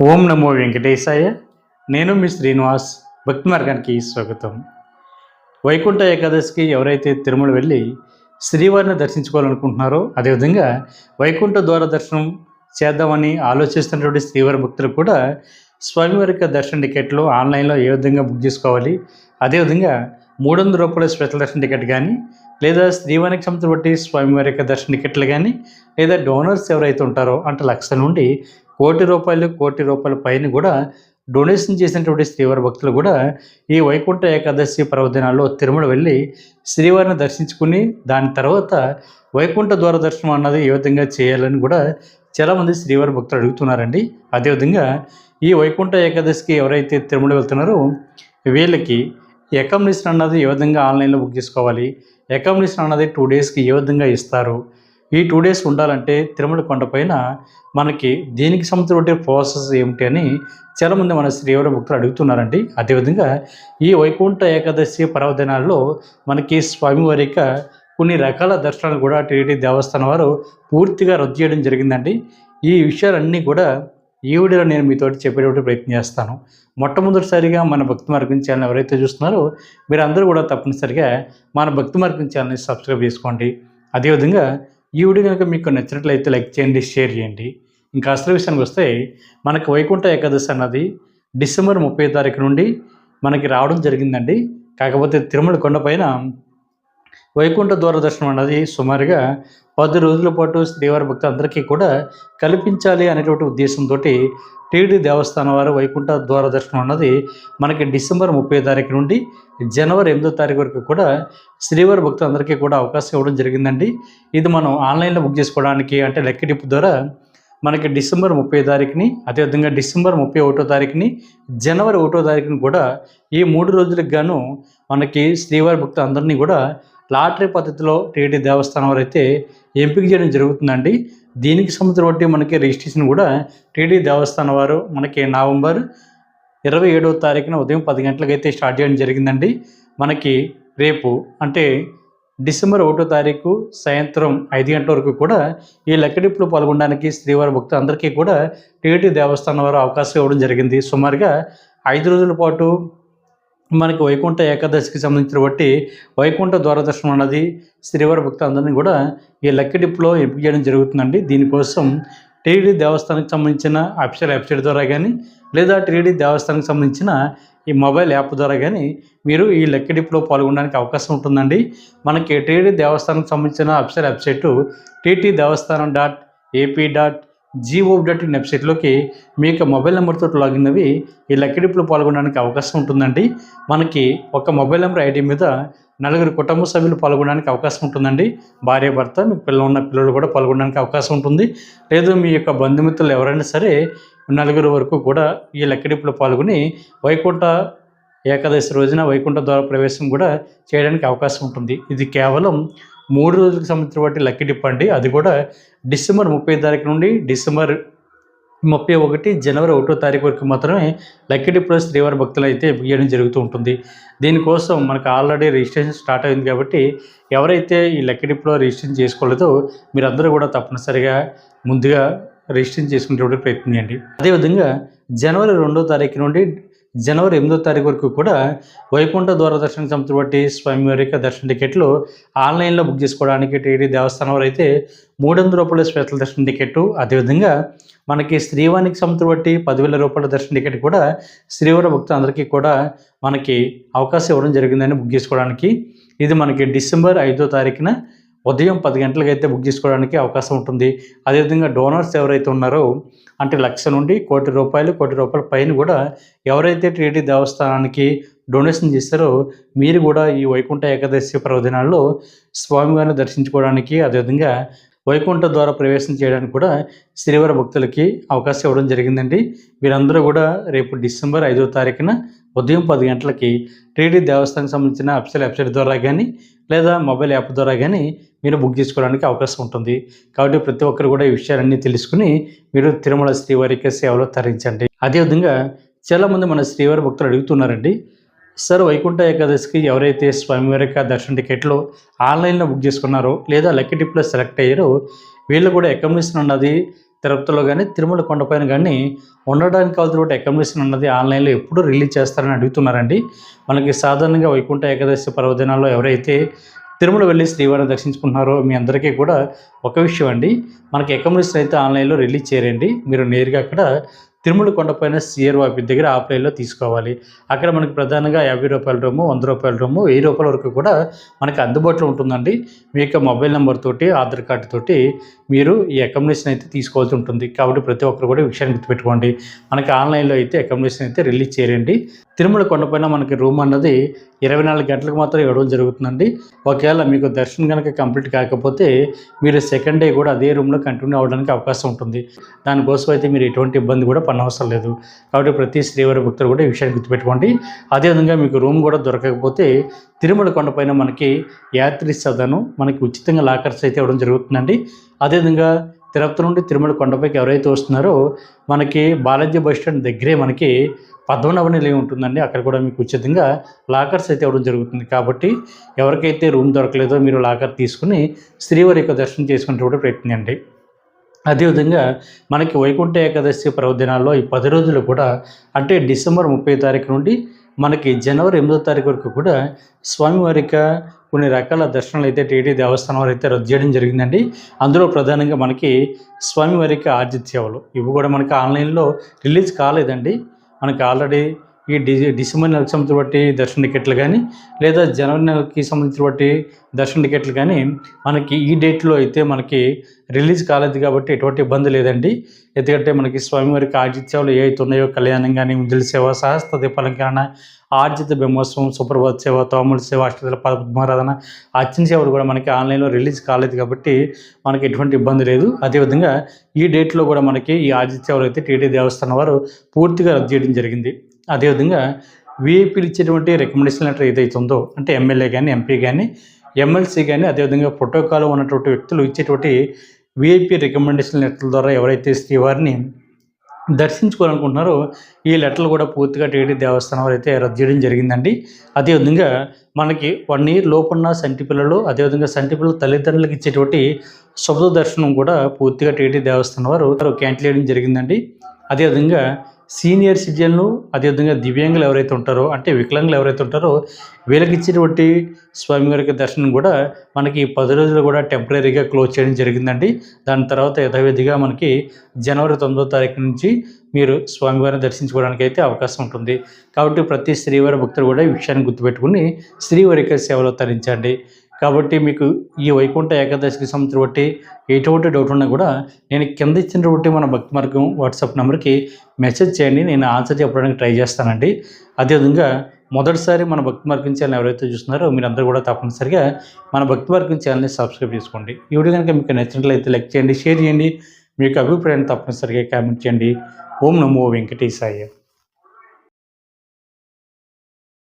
ఓం నమో వెంకటేశాయ. నేను మీ శ్రీనివాస్. భక్తి మార్గానికి స్వాగతం. వైకుంఠ ఏకాదశికి ఎవరైతే తిరుమల వెళ్ళి శ్రీవారిని దర్శించుకోవాలనుకుంటున్నారో, అదేవిధంగా వైకుంఠ ద్వార దర్శనం చేద్దామని ఆలోచిస్తున్నటువంటి శ్రీవారి భక్తులు కూడా స్వామివారి యొక్క దర్శన టికెట్లు ఆన్లైన్లో ఏ విధంగా బుక్ చేసుకోవాలి, అదేవిధంగా రూ. 300 స్పెషల్ దర్శన టికెట్ కానీ, లేదా శ్రీవారికి సంబంధించిన బట్టి స్వామివారి యొక్క దర్శన టికెట్లు కానీ, లేదా డోనర్స్ ఎవరైతే ఉంటారో అంటే లక్ష నుండి కోటి రూపాయల పైన కూడా డొనేషన్ చేసినటువంటి శ్రీవారి భక్తులు కూడా ఈ వైకుంఠ ఏకాదశి పర్వదినాల్లో తిరుమల వెళ్ళి శ్రీవారిని దర్శించుకుని దాని తర్వాత వైకుంఠ ద్వార దర్శనం అన్నది ఏ విధంగా చేయాలని కూడా చాలామంది శ్రీవారి భక్తులు అడుగుతున్నారండి. అదేవిధంగా ఈ వైకుంఠ ఏకాదశికి ఎవరైతే తిరుమల వెళ్తున్నారో వీళ్ళకి అకామిడేషన్ అన్నది ఏ విధంగా ఆన్లైన్లో బుక్ చేసుకోవాలి, అకామిడేషన్ అన్నది 2 డేస్కి ఏ విధంగా ఇస్తారు, ఈ 2 డేస్ ఉండాలంటే తిరుమల కొండపైన మనకి దీనికి సంబంధించిన ప్రాసెస్ ఏమిటి అని చాలామంది మన శ్రీవారి భక్తులు అడుగుతున్నారండి. అదేవిధంగా ఈ వైకుంఠ ఏకాదశి పర్వదినాల్లో మనకి స్వామివారి యొక్క కొన్ని రకాల దర్శనాలు కూడా టీటీడీ దేవస్థానం వారు పూర్తిగా రద్దు చేయడం జరిగిందండి. ఈ విషయాలన్నీ కూడా ఈ వీడియోలో నేను మీతోటి చెప్పేటువంటి ప్రయత్నం చేస్తాను. మొట్టమొదటిసారిగా మన భక్తి మార్గం ఛానల్ ఎవరైతే చూస్తున్నారో మీరు అందరూ కూడా తప్పనిసరిగా మన భక్తి మార్గం ఛానల్ని సబ్స్క్రైబ్ చేసుకోండి. అదేవిధంగా ఈ వీడియో కనుక మీకు నచ్చినట్లయితే లైక్ చేయండి, షేర్ చేయండి. ఇంకా అసలు విషయానికి వస్తే మనకి వైకుంఠ ఏకాదశి అన్నది డిసెంబర్ 30 తారీఖు నుండి మనకి రావడం జరిగిందండి. కాకపోతే తిరుమల కొండపైన వైకుంఠ ద్వార దర్శనం అన్నది సుమారుగా 10 రోజుల పాటు శ్రీవారి భక్తులందరికీ కూడా కల్పించాలి అనేటువంటి ఉద్దేశంతో టీటీడీ దేవస్థానం వారు వైకుంఠ ద్వార దర్శనం అన్నది మనకి డిసెంబర్ 30 తారీఖు నుండి జనవరి 8వ తారీఖు వరకు కూడా శ్రీవారి భక్తులందరికీ కూడా అవకాశం ఇవ్వడం జరిగిందండి. ఇది మనం ఆన్లైన్లో బుక్ చేసుకోవడానికి అంటే లక్కీ డిప్ ద్వారా మనకి డిసెంబర్ 30 తారీఖుని, అదేవిధంగా డిసెంబర్ 31వ తారీఖుని, జనవరి 1వ తారీఖుని కూడా ఈ 3 రోజులకు గాను మనకి శ్రీవారి భక్తులందరినీ కూడా లాటరీ పద్ధతిలో టీటీడీ దేవస్థానం వారు అయితే ఎంపిక చేయడం జరుగుతుందండి. దీనికి సంబంధించిన మనకి రిజిస్ట్రేషన్ కూడా టీటీడీ దేవస్థానం వారు మనకి నవంబర్ 27వ తారీఖున ఉదయం 10 గంటలకు అయితే స్టార్ట్ చేయడం జరిగిందండి. మనకి రేపు అంటే డిసెంబర్ 1వ తారీఖు సాయంత్రం 5 గంటల వరకు కూడా ఈ లెక్కడిప్పులో పాల్గొనడానికి శ్రీవారి భక్తులు అందరికీ కూడా టీటీడీ దేవస్థానం వారు అవకాశం ఇవ్వడం జరిగింది. సుమారుగా 5 రోజుల పాటు మనకి వైకుంఠ ఏకాదశికి సంబంధించిన బట్టి వైకుంఠ ద్వార దర్శనం అన్నది శ్రీవారి భక్తులందరినీ కూడా ఈ లక్కీ డిప్లో ఎంపిక చేయడం జరుగుతుందండి. దీనికోసం టీటీడీ దేవస్థానానికి సంబంధించిన అఫీషియల్ వెబ్సైట్ ద్వారా కానీ, లేదా టీటీడీ దేవస్థానానికి సంబంధించిన ఈ మొబైల్ యాప్ ద్వారా కానీ మీరు ఈ లక్కీ డిప్లో పాల్గొనడానికి అవకాశం ఉంటుందండి. మనకి టీటీడీ దేవస్థానానికి సంబంధించిన అఫీషియల్ వెబ్సైటు ttdevaస్థానం.ap.gov.in వెబ్సైట్లోకి మీ యొక్క మొబైల్ నెంబర్తో లాగిన్ అవి ఈ లక్కీ డిప్లో పాల్గొనడానికి అవకాశం ఉంటుందండి. మనకి ఒక మొబైల్ నెంబర్ ఐడి మీద 4 కుటుంబ సభ్యులు పాల్గొనడానికి అవకాశం ఉంటుందండి. భార్య భర్త, మీకు పిల్లలు కూడా పాల్గొనడానికి అవకాశం ఉంటుంది. లేదు మీ యొక్క బంధుమిత్రులు ఎవరైనా సరే 4 వరకు కూడా ఈ లక్కీ డిప్లో పాల్గొని వైకుంఠ ఏకాదశి రోజున వైకుంఠ ద్వార ప్రవేశం కూడా చేయడానికి అవకాశం ఉంటుంది. ఇది కేవలం 3 రోజులకు సంబంధించిన బట్టి లక్కీ డిప్ అండి. అది కూడా డిసెంబర్ 30 తారీఖు నుండి డిసెంబర్ 31 జనవరి 1వ తారీఖు వరకు మాత్రమే లక్కీ డిప్లో శ్రీవారి భక్తులు అయితే బుక్ చేయడం జరుగుతూ ఉంటుంది. దీనికోసం మనకు ఆల్రెడీ రిజిస్ట్రేషన్ స్టార్ట్ అయింది కాబట్టి ఎవరైతే ఈ లక్కీ డిప్లో రిజిస్ట్రేషన్ చేసుకోలేదో మీరందరూ కూడా తప్పనిసరిగా ముందుగా రిజిస్ట్రేషన్ చేసుకునేటువంటి ప్రయత్నం చేయండి. అదేవిధంగా జనవరి 2వ తారీఖు నుండి జనవరి 8వ తారీఖు వరకు కూడా వైకుంఠ ద్వార దర్శనం సంబంధించిన బట్టి స్వామివారి యొక్క దర్శన టికెట్లు ఆన్లైన్లో బుక్ చేసుకోవడానికి టీటీడీ దేవస్థానం వారు అయితే రూ. 300 స్పెషల్ దర్శన టికెట్, అదేవిధంగా మనకి శ్రీవారికి సంబంధించిన బట్టి రూ. 10,000 దర్శన టికెట్ కూడా శ్రీవారి భక్తులందరికీ కూడా మనకి అవకాశం ఇవ్వడం జరిగిందని బుక్ చేసుకోవడానికి. ఇది మనకి డిసెంబర్ 5వ తారీఖున ఉదయం 10 గంటలకు అయితే బుక్ చేసుకోవడానికి అవకాశం ఉంటుంది. అదేవిధంగా డోనర్స్ ఎవరైతే ఉన్నారో అంటే లక్ష నుండి కోటి రూపాయల పైన కూడా ఎవరైతే టీటీడీ దేవస్థానానికి డొనేషన్ చేస్తారో మీరు కూడా ఈ వైకుంఠ ఏకాదశి పర్వదినాల్లో స్వామివారిని దర్శించుకోవడానికి, అదేవిధంగా వైకుంఠ ద్వారా ప్రవేశం చేయడానికి కూడా శ్రీవారి భక్తులకి అవకాశం ఇవ్వడం జరిగిందండి. వీరందరూ కూడా రేపు డిసెంబర్ 5వ తారీఖున ఉదయం 10 గంటలకి టీటీడీ దేవస్థానానికి సంబంధించిన అఫీషియల్ వెబ్సైట్ ద్వారా కానీ, లేదా మొబైల్ యాప్ ద్వారా కానీ మీరు బుక్ చేసుకోవడానికి అవకాశం ఉంటుంది. కాబట్టి ప్రతి ఒక్కరు కూడా ఈ విషయాలన్నీ తెలుసుకుని మీరు తిరుమల శ్రీవారికి సేవలో తరించండి. అదేవిధంగా చాలామంది మన శ్రీవారి భక్తులు అడుగుతున్నారండి, సార్ వైకుంఠ ఏకాదశికి ఎవరైతే స్వామివారి యొక్క దర్శన టికెట్లు ఆన్లైన్లో బుక్ చేసుకున్నారో లేదా లక్కీ డిప్లో సెలెక్ట్ అయ్యారో వీళ్ళు కూడా అకామిడేషన్ అన్నది తిరుపతిలో కానీ తిరుమల కొండపైన కానీ ఉండడానికి కావాల్సిన అకామిడేషన్ అన్నది ఆన్లైన్లో ఎప్పుడు రిలీజ్ చేస్తారని అడుగుతున్నారండి. మనకి సాధారణంగా వైకుంఠ ఏకాదశి పర్వదినాల్లో ఎవరైతే తిరుమల వెళ్ళి శ్రీవారిని దర్శించుకుంటున్నారో మీ అందరికీ కూడా ఒక విషయం అండి, మనకి అకామిడేషన్ అయితే ఆన్లైన్లో రిలీజ్ చేయరండి. మీరు నేరుగా అక్కడ తిరుమల కొండపైన సిఆర్ఓ ఆఫీస్ దగ్గర ఆఫ్లైన్లో తీసుకోవాలి. అక్కడ మనకి ప్రధానంగా రూ. 50 రూము, రూ. 100 రూము, రూ. 1000 వరకు కూడా మనకి అందుబాటులో ఉంటుందండి. మీ యొక్క మొబైల్ నెంబర్ తోటి, ఆధార్ కార్డు తోటి మీరు ఈ అకామిడేషన్ అయితే తీసుకోవాల్సి ఉంటుంది. కాబట్టి ప్రతి ఒక్కరు కూడా ఈ విషయాన్ని గుర్తుపెట్టుకోండి. మనకి ఆన్లైన్లో అయితే అకామిడేషన్ అయితే రిలీజ్ చేయరండి. తిరుమల కొండపైన మనకి రూమ్ అన్నది 24 గంటలకు మాత్రం ఇవ్వడం జరుగుతుందండి. ఒకవేళ మీకు దర్శనం కనుక కంప్లీట్ కాకపోతే మీరు సెకండ్ డే కూడా అదే రూమ్లో కంటిన్యూ అవ్వడానికి అవకాశం ఉంటుంది. దానికోసం అయితే మీరు ఎటువంటి ఇబ్బంది కూడా పడనవసరం లేదు. కాబట్టి ప్రతి శ్రీవారి భక్తులు కూడా ఈ విషయాన్ని గుర్తుపెట్టుకోండి. అదేవిధంగా మీకు రూమ్ కూడా దొరకకపోతే తిరుమల కొండపైన మనకి యాత్రి సదను మనకి ఉచితంగా లాకర్స్ అయితే ఇవ్వడం జరుగుతుందండి. అదేవిధంగా తిరుపతి నుండి తిరుమల కొండపైకి ఎవరైతే వస్తున్నారో మనకి బాలాజీ బస్ స్టాండ్ దగ్గరే మనకి పద్మనాభ నిలయం ఉంటుందండి. అక్కడ కూడా మీకు ఉచితంగా లాకర్స్ అయితే ఇవ్వడం జరుగుతుంది. కాబట్టి ఎవరికైతే రూమ్ దొరకలేదో మీరు లాకర్ తీసుకుని శ్రీవారి యొక్క దర్శనం చేసుకునేటువంటి ప్రయత్నించండి. అదేవిధంగా మనకి వైకుంఠ ఏకాదశి పర్వదినాల్లో ఈ 10 రోజులు కూడా అంటే డిసెంబర్ 30 తారీఖు నుండి మనకి జనవరి 8వ తారీఖు వరకు కూడా స్వామివారిక కొన్ని రకాల దర్శనాలు అయితే టీటీ దేవస్థానం వారు అయితే రద్దు చేయడం జరిగిందండి. అందులో ప్రధానంగా మనకి స్వామివారిక ఆర్జిత సేవలు ఇవి కూడా మనకి ఆన్లైన్లో రిలీజ్ కాలేదండి. మనకి ఆల్రెడీ ఈ డిసెంబర్ నెలకు సంబంధించిన బట్టి దర్శన టికెట్లు కానీ లేదా జనవరి నెలకి సంబంధించిన బట్టి దర్శన టికెట్లు కానీ మనకి ఈ డేట్లో అయితే మనకి రిలీజ్ కాలేదు. కాబట్టి ఎటువంటి ఇబ్బంది లేదండి. ఎందుకంటే మనకి స్వామివారికి ఆర్జిత సేవలు ఏవైతే ఉన్నాయో కళ్యాణం కానీ, ముంజల సేవ, సహస్ర దీపాలంకరణ, ఆర్జిత బ్రహ్మోత్సవం, సుప్రభాత సేవ, తోముల సేవ, అష్టదళ పద్మారాధన, అర్చన సేవలు కూడా మనకి ఆన్లైన్లో రిలీజ్ కాలేదు. కాబట్టి మనకి ఎటువంటి ఇబ్బంది లేదు. అదేవిధంగా ఈ డేట్లో కూడా మనకి ఈ ఆర్జిత సేవలు అయితే టీటీ దేవస్థానం వారు పూర్తిగా రద్దు చేయడం జరిగింది. అదేవిధంగా వీఐపీలు ఇచ్చేటువంటి రికమెండేషన్ లెటర్ ఏదైతే ఉందో అంటే ఎమ్మెల్యే కానీ, ఎంపీ కానీ, ఎమ్మెల్సీ కానీ, అదేవిధంగా ప్రోటోకాల్ ఉన్నటువంటి వ్యక్తులు ఇచ్చేటువంటి వీఐపీ రికమెండేషన్ లెటర్ల ద్వారా ఎవరైతే శ్రీవారిని దర్శించుకోవాలనుకుంటున్నారో ఈ లెటర్లు కూడా పూర్తిగా టీటీ దేవస్థానం వారు అయితే రద్దు చేయడం జరిగిందండి. అదేవిధంగా మనకి 1 ఇయర్ లోపున్న సంటి పిల్లలు, అదేవిధంగా సంటి పిల్లల తల్లిదండ్రులకు ఇచ్చేటువంటి శుభ దర్శనం కూడా పూర్తిగా టీటీ దేవస్థానం వారు క్యాన్సిల్ చేయడం జరిగిందండి. అదేవిధంగా సీనియర్ సిటిజన్లు, అదేవిధంగా దివ్యాంగులు ఎవరైతే ఉంటారో అంటే వికలాంగులు ఎవరైతే ఉంటారో వీళ్ళకి ఇచ్చినటువంటి స్వామివారికి దర్శనం కూడా మనకి 10 రోజులు కూడా టెంపరీగా క్లోజ్ చేయడం జరిగిందండి. దాని తర్వాత యథావిధిగా మనకి జనవరి 9వ తారీఖు నుంచి మీరు స్వామివారిని దర్శించుకోవడానికి అయితే అవకాశం ఉంటుంది. కాబట్టి ప్రతి శ్రీవారి భక్తులు కూడా ఈ విషయాన్ని గుర్తుపెట్టుకుని శ్రీవారిక సేవలో తరించండి. కాబట్టి మీకు ఈ వైకుంఠ ఏకాదశికి సంబంధించిన బట్టి ఎటువంటి డౌట్ ఉన్నా కూడా నేను కింద ఇచ్చినటువంటి మన భక్తి మార్గం వాట్సాప్ నెంబర్కి మెసేజ్ చేయండి. నేను ఆన్సర్ చెప్పడానికి ట్రై చేస్తానండి. అదేవిధంగా మొదటిసారి మన భక్తి మార్గం ఛానల్ ఎవరైతే చూస్తున్నారో మీరందరూ కూడా తప్పనిసరిగా మన భక్తి మార్గం ఛానల్ని సబ్స్క్రైబ్ చేసుకోండి. ఈ వీడియో కనుక మీకు నచ్చినట్లయితే లైక్ చేయండి, షేర్ చేయండి. మీకు అభిప్రాయాన్ని తప్పనిసరిగా కామెంట్ చేయండి. ఓం నమో వెంకటేశాయ.